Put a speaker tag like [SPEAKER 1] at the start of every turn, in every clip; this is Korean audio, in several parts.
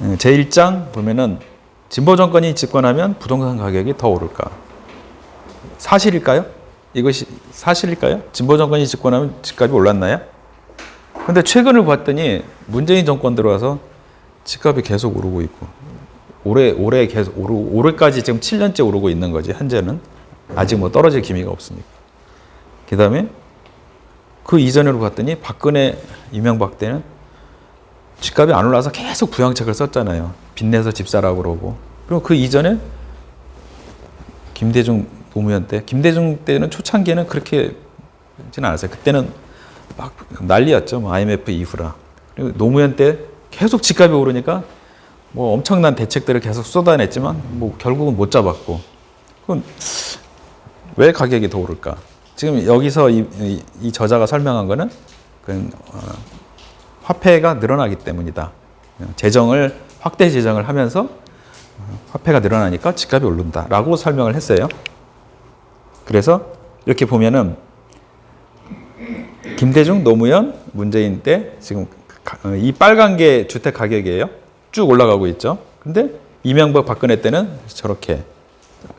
[SPEAKER 1] 제1장 보면은 진보 정권이 집권하면 부동산 가격이 더 오를까? 사실일까요? 이것이 사실일까요? 진보 정권이 집권하면 집값이 올랐나요? 근데 최근을 봤더니 문재인 정권 들어와서 집값이 계속 오르고 있고 올해 계속 올해까지 지금 7년째 오르고 있는 거지. 현재는 아직 뭐 떨어질 기미가 없으니까. 그다음에 그 이전으로 봤더니 박근혜, 이명박 때는 집값이 안 올라서 계속 부양책을 썼잖아요. 빚내서 집 사라고 그러고. 그리고 그 이전에 김대중 노무현 때, 김대중 때는 초창기에는 그렇게 하진 않았어요. 그때는 막 난리였죠. 뭐 IMF 이후라. 그리고 노무현 때 계속 집값이 오르니까 뭐 엄청난 대책들을 계속 쏟아냈지만 뭐 결국은 못 잡았고. 그건 왜 가격이 더 오를까? 지금 여기서 이 저자가 설명한 거는 화폐가 늘어나기 때문이다. 확대 재정을 하면서 화폐가 늘어나니까 집값이 오른다라고 설명을 했어요. 그래서 이렇게 보면은 김대중, 노무현, 문재인 때 지금 이 빨간 게 주택 가격이에요. 쭉 올라가고 있죠. 근데 이명박, 박근혜 때는 저렇게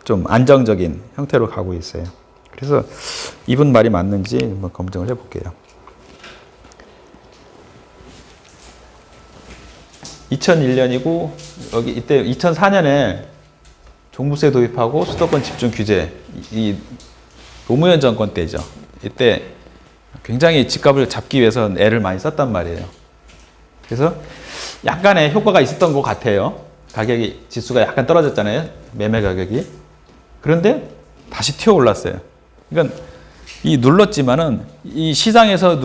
[SPEAKER 1] 좀 안정적인 형태로 가고 있어요. 그래서 이분 말이 맞는지 한번 검증을 해볼게요. 2001년이고 여기 이때 2004년에 종부세 도입하고 수도권 집중 규제 이 노무현 정권 때죠. 이때 굉장히 집값을 잡기 위해서 애를 많이 썼단 말이에요. 그래서 약간의 효과가 있었던 것 같아요. 가격이 지수가 약간 떨어졌잖아요. 매매 가격이. 그런데 다시 튀어 올랐어요. 그러니까 이 눌렀지만은 이 시장에서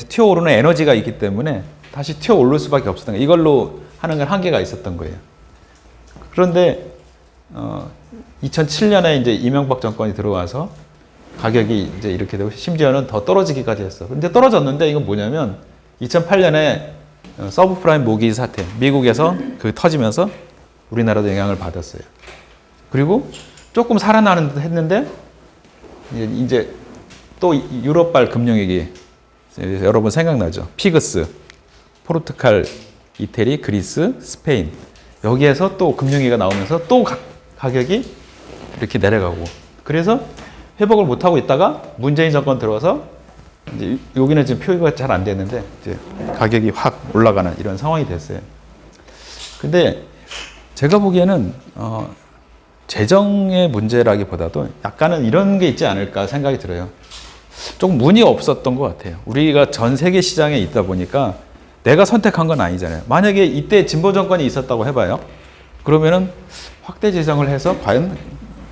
[SPEAKER 1] 튀어 오르는 에너지가 있기 때문에 다시 튀어 오를 수밖에 없었던 거예요. 이걸로 하는 건 한계가 있었던 거예요. 그런데 2007년에 이제 이명박 정권이 들어와서 가격이 이제 이렇게 되고 심지어는 더 떨어지기까지 했어. 근데 떨어졌는데 이건 뭐냐면 2008년에 서브프라임 모기지 사태, 미국에서 그 터지면서 우리나라도 영향을 받았어요. 그리고 조금 살아나는 듯 했는데 이제 또 유럽발 금융위기 여러분 생각나죠? 피그스, 포르투갈, 이태리, 그리스, 스페인 여기에서 또 금융위기가 나오면서 또 가격이 이렇게 내려가고 그래서 회복을 못하고 있다가 문재인 정권 들어와서 이제 여기는 지금 표기가 잘 안 되는데 이제 가격이 확 올라가는 이런 상황이 됐어요. 근데 제가 보기에는 재정의 문제라기보다도 약간은 이런 게 있지 않을까 생각이 들어요. 조금 운이 없었던 것 같아요. 우리가 전 세계 시장에 있다 보니까 내가 선택한 건 아니잖아요. 만약에 이때 진보 정권이 있었다고 해봐요. 그러면은 확대 재정을 해서 과연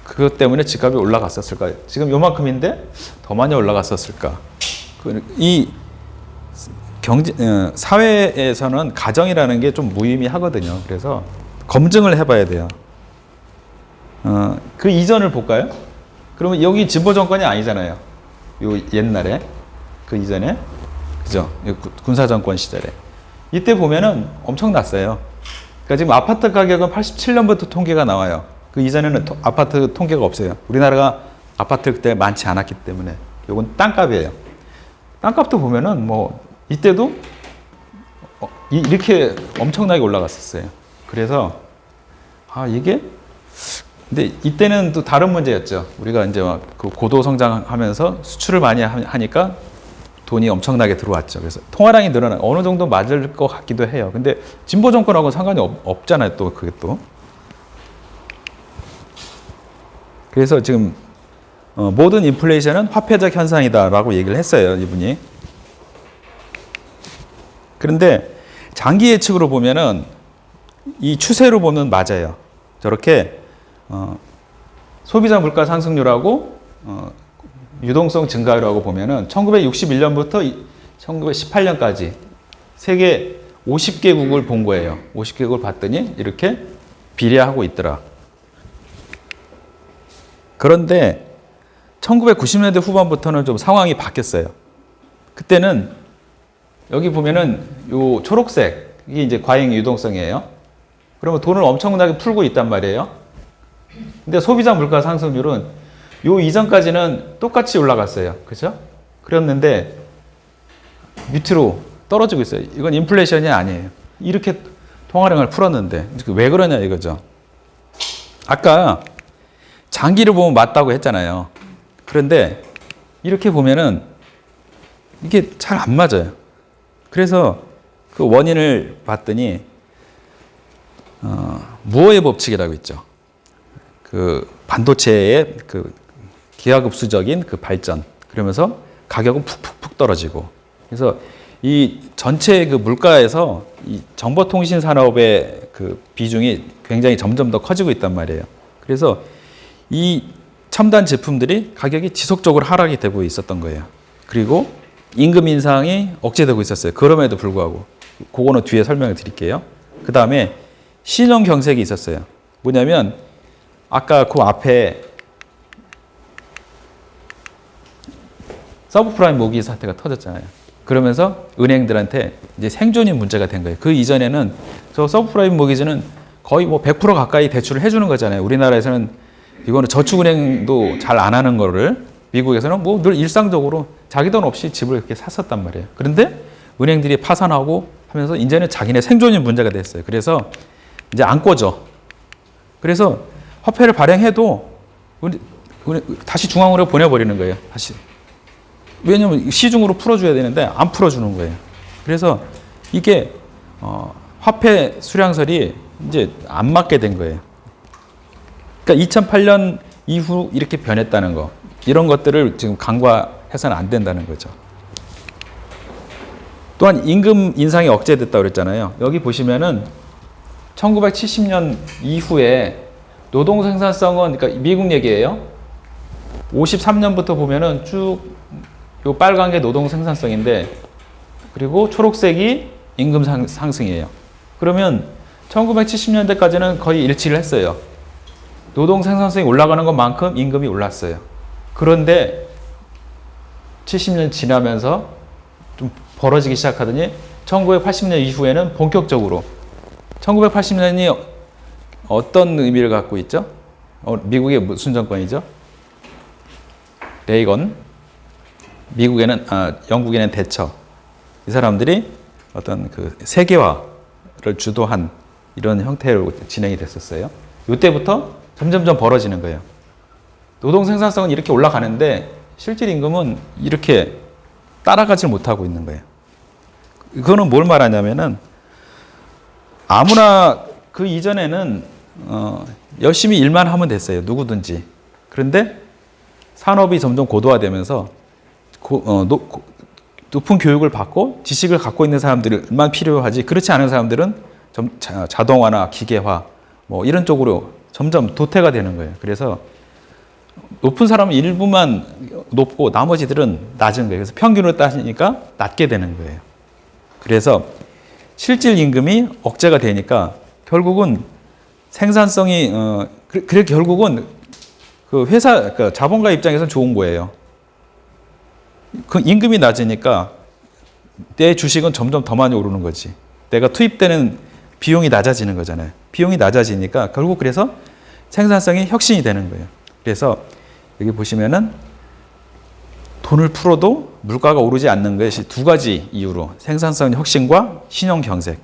[SPEAKER 1] 그것 때문에 집값이 올라갔었을까요? 지금 요만큼인데 더 많이 올라갔었을까? 이 사회에서는 가정이라는 게 좀 무의미하거든요. 그래서 검증을 해봐야 돼요. 그 이전을 볼까요? 그러면 여기 진보 정권이 아니잖아요. 요 옛날에 그 이전에 그죠? 군사 정권 시절에 이때 보면은 엄청났어요. 그러니까 지금 아파트 가격은 87년부터 통계가 나와요. 그 이전에는 아파트 통계가 없어요. 우리나라가 아파트 그때 많지 않았기 때문에 이건 땅값이에요. 땅값도 보면은 뭐 이때도 이렇게 엄청나게 올라갔었어요. 그래서 이게 근데 이때는 또 다른 문제였죠. 우리가 이제 막 그 고도 성장하면서 수출을 많이 하니까 돈이 엄청나게 들어왔죠. 그래서 통화량이 늘어나 어느 정도 맞을 것 같기도 해요. 근데 진보 정권하고 상관이 없잖아요. 또 그게 또. 그래서 지금 모든 인플레이션은 화폐적 현상이다라고 얘기를 했어요. 이분이. 그런데 장기 예측으로 보면은 이 추세로 보면 맞아요. 저렇게 소비자 물가 상승률하고 유동성 증가율하고 보면은 1961년부터 1918년까지 세계 50개국을 본 거예요. 50개국을 봤더니 이렇게 비례하고 있더라. 그런데 1990년대 후반부터는 좀 상황이 바뀌었어요. 그때는 여기 보면은 요 초록색 이게 이제 과잉 유동성이에요. 그러면 돈을 엄청나게 풀고 있단 말이에요. 근데 소비자 물가 상승률은 요 이전까지는 똑같이 올라갔어요. 그죠? 그랬는데 밑으로 떨어지고 있어요. 이건 인플레이션이 아니에요. 이렇게 통화량을 풀었는데 왜 그러냐 이거죠. 아까 장기를 보면 맞다고 했잖아요. 그런데 이렇게 보면은 이게 잘 안 맞아요. 그래서 그 원인을 봤더니 무어의 법칙이라고 있죠. 그 반도체의 그 기하급수적인 그 발전, 그러면서 가격은 푹푹푹 떨어지고, 그래서 이 전체 그 물가에서 이 정보통신 산업의 그 비중이 굉장히 점점 더 커지고 있단 말이에요. 그래서 이 첨단 제품들이 가격이 지속적으로 하락이 되고 있었던 거예요. 그리고 임금 인상이 억제되고 있었어요. 그럼에도 불구하고. 그거는 뒤에 설명을 드릴게요. 그 다음에 신용 경색이 있었어요. 뭐냐면 아까 그 앞에 서브프라임 모기 사태가 터졌잖아요. 그러면서 은행들한테 이제 생존이 문제가 된 거예요. 그 이전에는 저 서브프라임 모기지는 거의 뭐 100% 가까이 대출을 해주는 거잖아요. 우리나라에서는 이거는 저축은행도 잘 안 하는 거를 미국에서는 뭐 늘 일상적으로 자기 돈 없이 집을 이렇게 샀었단 말이에요. 그런데 은행들이 파산하고 하면서 이제는 자기네 생존이 문제가 됐어요. 그래서 이제 안 꿔져. 그래서 화폐를 발행해도 다시 중앙으로 보내버리는 거예요. 다시. 왜냐면 시중으로 풀어줘야 되는데 안 풀어주는 거예요. 그래서 이게 화폐 수량설이 이제 안 맞게 된 거예요. 그러니까 2008년 이후 이렇게 변했다는 거, 이런 것들을 지금 간과해서는 안 된다는 거죠. 또한 임금 인상이 억제됐다고 그랬잖아요. 여기 보시면은 1970년 이후에 노동 생산성은, 그러니까 미국 얘기예요. 53년부터 보면은 쭉 요 빨간 게 노동 생산성인데, 그리고 초록색이 임금 상승이에요. 그러면 1970년대까지는 거의 일치를 했어요. 노동 생산성이 올라가는 것만큼 임금이 올랐어요. 그런데 70년 지나면서 좀 벌어지기 시작하더니 1980년 이후에는 본격적으로, 1980년이 어떤 의미를 갖고 있죠? 미국의 무슨 정권이죠? 레이건. 미국에는, 영국에는 대처. 이 사람들이 어떤 그 세계화를 주도한 이런 형태로 진행이 됐었어요. 이때부터 점점점 벌어지는 거예요. 노동 생산성은 이렇게 올라가는데 실질 임금은 이렇게 따라가지 못하고 있는 거예요. 그거는 뭘 말하냐면은, 아무나 그 이전에는 열심히 일만 하면 됐어요. 누구든지. 그런데 산업이 점점 고도화되면서 높은 교육을 받고 지식을 갖고 있는 사람들만 필요하지, 그렇지 않은 사람들은 자동화나 기계화 뭐 이런 쪽으로 점점 도태가 되는 거예요. 그래서 높은 사람은 일부만 높고 나머지들은 낮은 거예요. 그래서 평균으로 따지니까 낮게 되는 거예요. 그래서 실질 임금이 억제가 되니까 결국은 생산성이 그래 결국은 그 회사, 그러니까 자본가 입장에서는 좋은 거예요. 그 임금이 낮으니까 내 주식은 점점 더 많이 오르는 거지. 내가 투입되는 비용이 낮아지는 거잖아요. 비용이 낮아지니까 결국 그래서 생산성이 혁신이 되는 거예요. 그래서 여기 보시면은 돈을 풀어도 물가가 오르지 않는 것이 두 가지 이유로, 생산성 혁신과 신용 경색.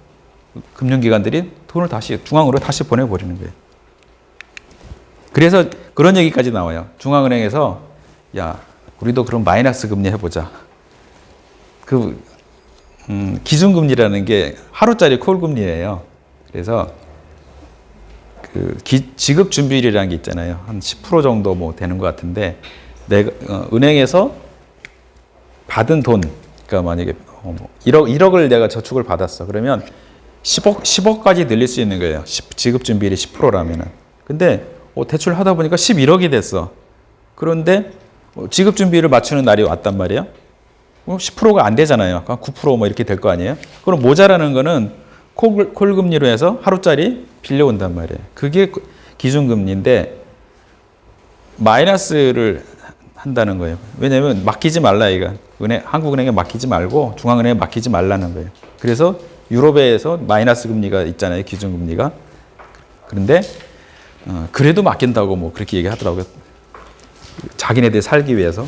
[SPEAKER 1] 금융기관들이 돈을 다시 중앙으로 다시 보내버리는 거예요. 그래서 그런 얘기까지 나와요. 중앙은행에서 야, 우리도 그럼 마이너스 금리 해보자. 그 기준금리라는 게 하루짜리 콜금리예요. 그래서 그 지급준비율이라는 게 있잖아요. 한 10% 정도 뭐 되는 것 같은데, 내가 은행에서 받은 돈, 그러니까 만약에 1억을 내가 저축을 받았어. 그러면 10억까지 늘릴 수 있는 거예요. 지급준비율이 10%라면은. 근데 대출을 하다 보니까 11억이 됐어. 그런데 지급준비율을 맞추는 날이 왔단 말이에요. 10%가 안 되잖아요. 9% 뭐 이렇게 될 거 아니에요. 그럼 모자라는 거는 콜금리로 해서 하루짜리 빌려온단 말이에요. 그게 기준금리인데 마이너스를 한다는 거예요. 왜냐하면 맡기지 말라, 이거. 한국은행에 맡기지 말고 중앙은행에 맡기지 말라는 거예요. 그래서 유럽에서 마이너스 금리가 있잖아요, 기준금리가. 그런데 그래도 맡긴다고 뭐 그렇게 얘기하더라고요. 자기네들 살기 위해서.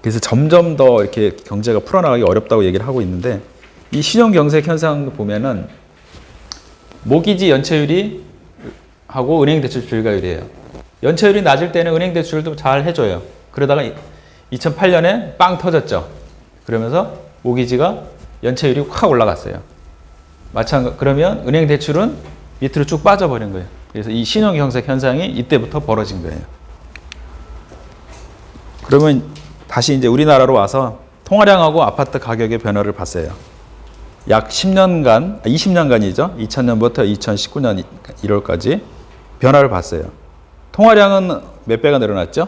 [SPEAKER 1] 그래서 점점 더 이렇게 경제가 풀어나가기 어렵다고 얘기를 하고 있는데, 이 신용경색 현상 보면은 모기지 연체율이 하고 은행 대출 불가율이에요. 연체율이 낮을 때는 은행 대출도 잘 해줘요. 그러다가 2008년에 빵 터졌죠. 그러면서 모기지가 연체율이 확 올라갔어요. 그러면 은행 대출은 밑으로 쭉 빠져버린 거예요. 그래서 이 신용경색 현상이 이때부터 벌어진 거예요. 그러면 다시 이제 우리나라로 와서 통화량하고 아파트 가격의 변화를 봤어요. 약 10년간, 20년간이죠. 2000년부터 2019년 1월까지 변화를 봤어요. 통화량은 몇 배가 늘어났죠?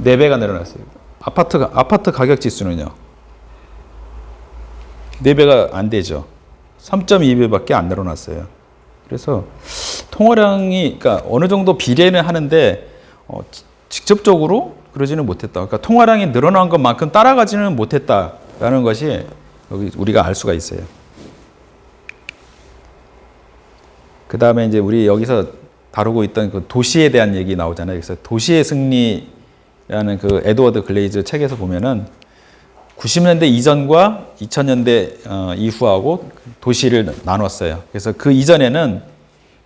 [SPEAKER 1] 4배가 늘어났어요. 아파트 가격 지수는요? 4배가 안 되죠. 3.2배밖에 안 늘어났어요. 그래서 통화량이, 그러니까 어느 정도 비례는 하는데, 직접적으로 그러지는 못했다. 그러니까 통화량이 늘어난 것만큼 따라가지는 못했다라는 것이 여기 우리가 알 수가 있어요. 그 다음에 이제 우리 여기서 다루고 있던 그 도시에 대한 얘기 나오잖아요. 그래서 도시의 승리라는 그 에드워드 글레이즈 책에서 보면은 90년대 이전과 2000년대 이후하고 도시를 나눴어요. 그래서 그 이전에는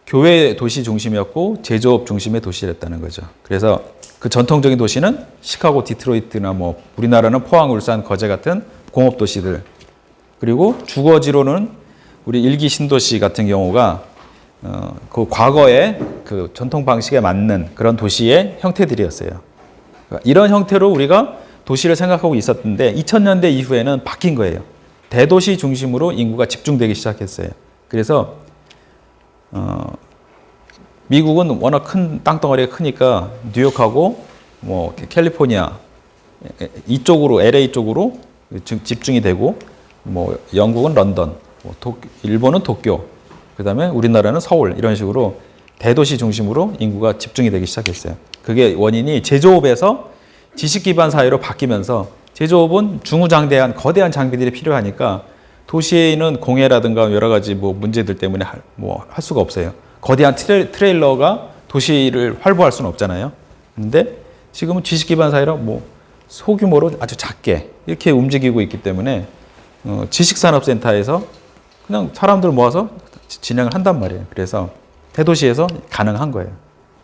[SPEAKER 1] 교외 도시 중심이었고 제조업 중심의 도시였다는 거죠. 그래서 그 전통적인 도시는 시카고, 디트로이트나 뭐 우리나라는 포항, 울산, 거제 같은 공업 도시들, 그리고 주거지로는 우리 일기 신도시 같은 경우가 그 과거의 그 전통 방식에 맞는 그런 도시의 형태들이었어요. 그러니까 이런 형태로 우리가 도시를 생각하고 있었는데 2000년대 이후에는 바뀐 거예요. 대도시 중심으로 인구가 집중되기 시작했어요. 그래서 미국은 워낙 큰 땅덩어리가 크니까 뉴욕하고 뭐 캘리포니아 이쪽으로, LA 쪽으로 집중이 되고, 뭐 영국은 런던, 뭐 일본은 도쿄, 그다음에 우리나라는 서울, 이런 식으로 대도시 중심으로 인구가 집중이 되기 시작했어요. 그게 원인이 제조업에서 지식 기반 사회로 바뀌면서, 제조업은 중후장대한 거대한 장비들이 필요하니까 도시에는 공해라든가 여러 가지 뭐 문제들 때문에 할 수가 없어요. 거대한 트레일러가 도시를 활보할 수는 없잖아요. 그런데 지금은 지식 기반 사회로 뭐 소규모로 아주 작게 이렇게 움직이고 있기 때문에 지식산업센터에서 그냥 사람들 모아서 진행을 한단 말이에요. 그래서 대도시에서 가능한 거예요.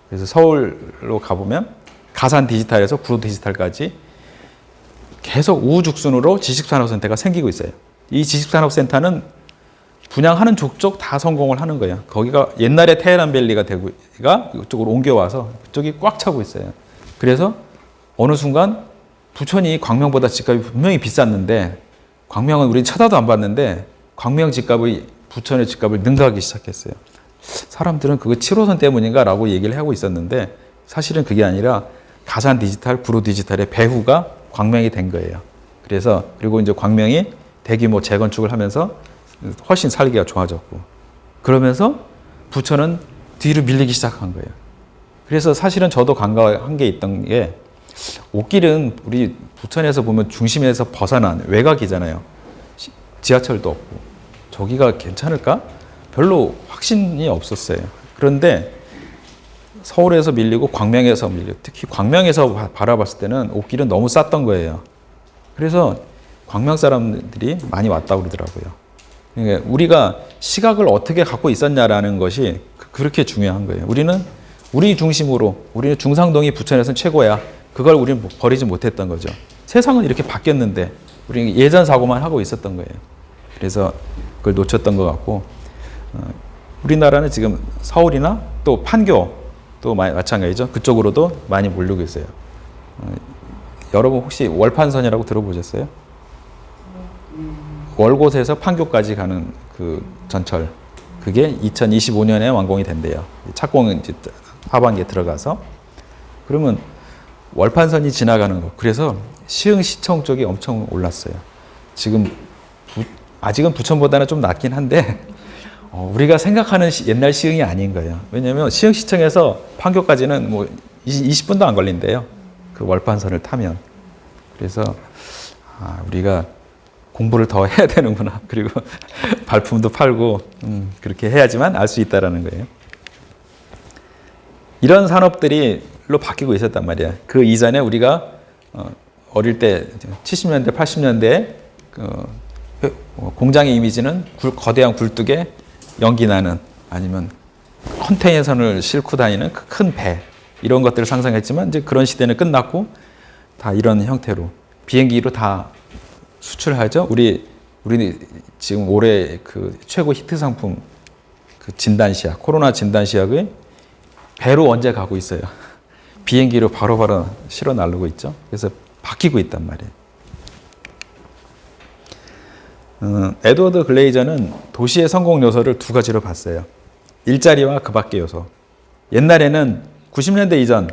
[SPEAKER 1] 그래서 서울로 가보면 가산 디지털에서 구로 디지털까지 계속 우후죽순으로 지식산업센터가 생기고 있어요. 이 지식산업센터는 분양하는 족족 다 성공을 하는 거예요. 거기가 옛날에 테헤란밸리가 되고가 이쪽으로 옮겨와서 그쪽이 꽉 차고 있어요. 그래서 어느 순간 부천이 광명보다 집값이 분명히 비쌌는데, 광명은 우리 쳐다도 안 봤는데 광명 집값이 부천의 집값을 능가하기 시작했어요. 사람들은 그거 7호선 때문인가 라고 얘기를 하고 있었는데, 사실은 그게 아니라 가산 디지털, 구로 디지털의 배후가 광명이 된 거예요. 그래서 그리고 이제 광명이 대규모 재건축을 하면서 훨씬 살기가 좋아졌고, 그러면서 부천은 뒤로 밀리기 시작한 거예요. 그래서 사실은 저도 간과한 게 있던 게, 옷길은 우리 부천에서 보면 중심에서 벗어난 외곽이잖아요. 지하철도 없고. 저기가 괜찮을까? 별로 확신이 없었어요. 그런데 서울에서 밀리고 광명에서 밀리고, 특히 광명에서 바라봤을 때는 옷길은 너무 쌌던 거예요. 그래서 광명 사람들이 많이 왔다고 그러더라고요. 그러니까 우리가 시각을 어떻게 갖고 있었냐라는 것이 그렇게 중요한 거예요. 우리 중심으로, 우리는 중상동이 부천에서는 최고야. 그걸 우리는 버리지 못했던 거죠. 세상은 이렇게 바뀌었는데 우리는 예전 사고만 하고 있었던 거예요. 그래서 그걸 놓쳤던 것 같고, 우리나라는 지금 서울이나 또 판교 또 마찬가지죠. 그쪽으로도 많이 몰리고 있어요. 여러분 혹시 월판선이라고 들어보셨어요? 월곶에서 판교까지 가는 그 전철, 그게 2025년에 완공이 된대요. 착공은 이제 하반기에 들어가서. 그러면 월판선이 지나가는 거, 그래서 시흥시청 쪽이 엄청 올랐어요. 지금 아직은 부천보다는 좀 낮긴 한데 우리가 생각하는 옛날 시흥이 아닌 거예요. 왜냐하면 시흥시청에서 판교까지는 뭐 20분도 안 걸린대요. 그 월판선을 타면. 그래서 우리가 공부를 더 해야 되는구나. 그리고 발품도 팔고 그렇게 해야지만 알 수 있다라는 거예요. 이런 산업들이로 바뀌고 있었단 말이야. 그 이전에 우리가 어릴 때 70년대, 80년대에 공장의 이미지는 거대한 굴뚝에 연기 나는, 아니면 컨테이너선을 싣고 다니는 큰 배, 이런 것들을 상상했지만 이제 그런 시대는 끝났고 다 이런 형태로 비행기로 다 수출하죠. 우리 지금 올해 그 최고 히트 상품 그 진단시약, 코로나 진단시약을 배로 언제 가고 있어요. 비행기로 바로바로 실어 나르고 있죠. 그래서 바뀌고 있단 말이에요. 에드워드 글레이저는 도시의 성공 요소를 두 가지로 봤어요. 일자리와 그 밖의 요소. 옛날에는 90년대 이전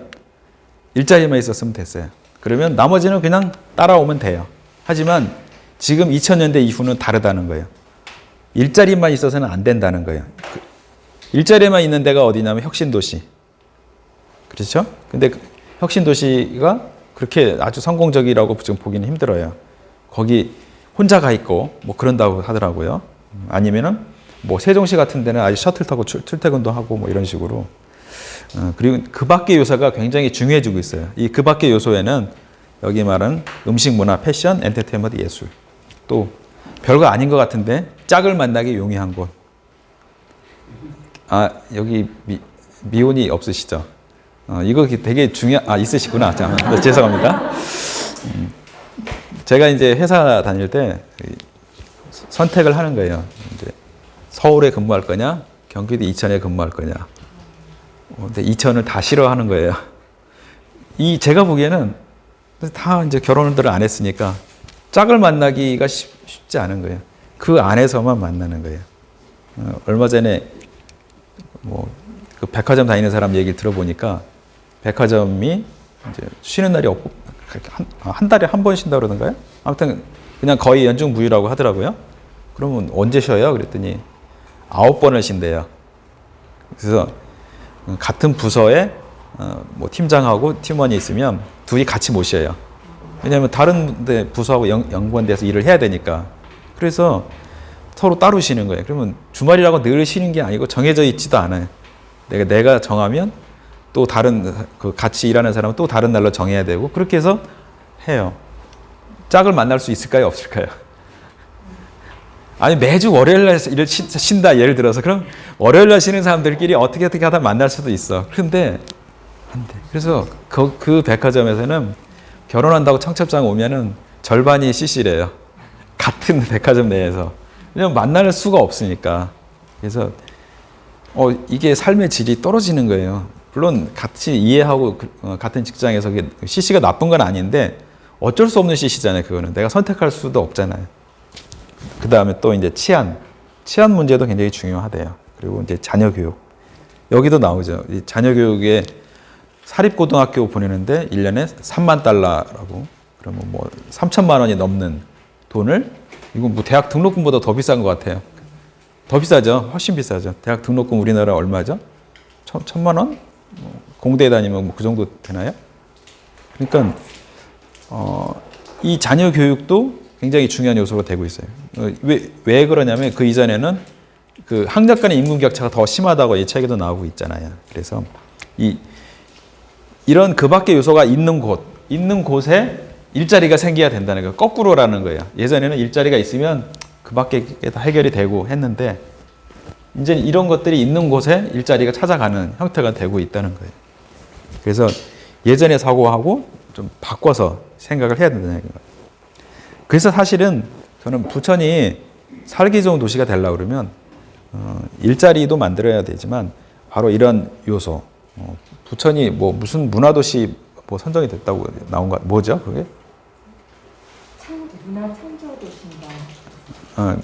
[SPEAKER 1] 일자리만 있었으면 됐어요. 그러면 나머지는 그냥 따라오면 돼요. 하지만 지금 2000년대 이후는 다르다는 거예요. 일자리만 있어서는 안 된다는 거예요. 일자리만 있는 데가 어디냐면 혁신도시. 그렇죠? 근데 혁신도시가 그렇게 아주 성공적이라고 지금 보기는 힘들어요. 거기 혼자 가 있고 뭐 그런다고 하더라고요. 아니면은 뭐 세종시 같은 데는 아주 셔틀 타고 출퇴근도 하고 뭐 이런 식으로. 그리고 그 밖의 요소가 굉장히 중요해지고 있어요. 이 그 밖의 요소에는 여기 말하는 음식, 문화, 패션, 엔터테인먼트, 예술. 또 별거 아닌 것 같은데 짝을 만나기 용이한 곳. 아, 여기 미혼이 없으시죠? 이거 되게 있으시구나. 잠깐만. 죄송합니다. 제가 이제 회사 다닐 때 선택을 하는 거예요. 이제 서울에 근무할 거냐, 경기도 이천에 근무할 거냐. 근데 이천을 다 싫어하는 거예요. 제가 보기에는 다 이제 결혼들을 안 했으니까 짝을 만나기가 쉽지 않은 거예요. 그 안에서만 만나는 거예요. 얼마 전에 그 백화점 다니는 사람 얘기를 들어보니까 백화점이 이제 쉬는 날이 없고 한 달에 한 번 쉰다 그러던가요? 아무튼 그냥 거의 연중무휴라고 하더라고요. 그러면 언제 쉬어요? 그랬더니 9번을 쉰대요. 그래서 같은 부서에 뭐 팀장하고 팀원이 있으면 둘이 같이 못 쉬어요. 왜냐하면 다른 데 부서하고 연관돼서 일을 해야 되니까. 그래서 서로 따로 쉬는 거예요. 그러면 주말이라고 늘 쉬는 게 아니고 정해져 있지도 않아요. 내가 정하면 또 다른 같이 일하는 사람은 또 다른 날로 정해야 되고 그렇게 해서 해요. 짝을 만날 수 있을까요? 없을까요? 아니 매주 월요일날 일을 쉰다 예를 들어서 그럼 월요일날 쉬는 사람들끼리 어떻게 하다 만날 수도 있어. 그런데 안 돼. 그래서 그 백화점에서는 결혼한다고 청첩장 오면은 절반이 CC래요. 같은 백화점 내에서. 왜냐면 만날 수가 없으니까. 그래서 이게 삶의 질이 떨어지는 거예요. 물론 같이 이해하고 같은 직장에서 CC가 나쁜 건 아닌데 어쩔 수 없는 CC잖아요. 그거는 내가 선택할 수도 없잖아요. 그 다음에 또 이제 치안 문제도 굉장히 중요하대요. 그리고 이제 자녀 교육 여기도 나오죠. 이 자녀 교육에 사립고등학교 보내는데 1년에 3만 달러라고 그러면 뭐 3천만 원이 넘는 돈을 이거 뭐 대학 등록금보다 더 비싼 것 같아요. 더 비싸죠. 훨씬 비싸죠. 대학 등록금 우리나라 얼마죠? 1,000만 원? 공대에 다니면 뭐 그 정도 되나요? 그러니까 이 자녀 교육도 굉장히 중요한 요소가 되고 있어요. 왜 그러냐면 그 이전에는 그 학력 간의 인구 격차가 더 심하다고 이 책에도 나오고 있잖아요. 그래서 이런 그 밖의 요소가 있는 곳에 일자리가 생겨야 된다는 거예요. 거꾸로라는 거예요. 예전에는 일자리가 있으면 그 밖에 다 해결이 되고 했는데 이제 이런 것들이 있는 곳에 일자리가 찾아가는 형태가 되고 있다는 거예요. 그래서 예전의 사고하고 좀 바꿔서 생각을 해야 된다는 거예요. 그래서 사실은 저는 부천이 살기 좋은 도시가 되려고 그러면 일자리도 만들어야 되지만 바로 이런 요소. 부천이 뭐 무슨 문화도시 뭐 선정이 됐다고 나온 거 뭐죠? 그게?
[SPEAKER 2] 문화창조도시인가?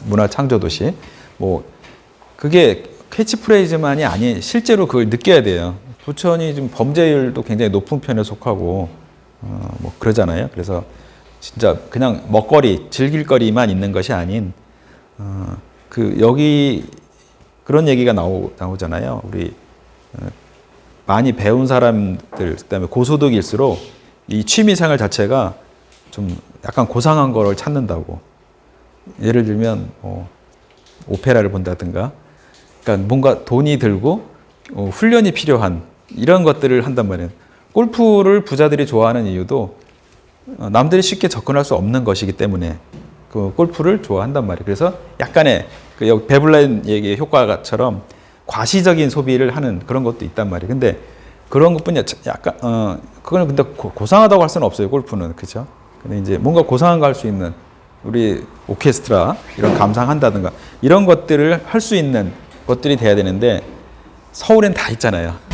[SPEAKER 1] 문화창조도시. 뭐 그게 캐치프레이즈만이 아닌 실제로 그걸 느껴야 돼요. 부천이 좀 범죄율도 굉장히 높은 편에 속하고 뭐 그러잖아요. 그래서 진짜 그냥 먹거리, 즐길거리만 있는 것이 아닌 여기 그런 얘기가 나오잖아요. 우리 많이 배운 사람들, 그다음에 고소득일수록 이 취미생활 자체가 좀 약간 고상한 거를 찾는다고. 예를 들면 오페라를 본다든가, 그러니까 뭔가 돈이 들고 훈련이 필요한 이런 것들을 한단 말이에요. 골프를 부자들이 좋아하는 이유도 남들이 쉽게 접근할 수 없는 것이기 때문에 그 골프를 좋아한단 말이에요. 그래서 약간의 그 여기 베블라인 얘기 효과처럼 과시적인 소비를 하는 그런 것도 있단 말이에요. 근데 그런 것뿐이 약간 그거는 근데 고상하다고 할 수는 없어요. 골프는 그렇죠. 근데 이제 뭔가 고상한 거 할 수 있는 우리 오케스트라 이런 감상한다든가 이런 것들을 할 수 있는 것들이 돼야 되는데 서울엔 다 있잖아요.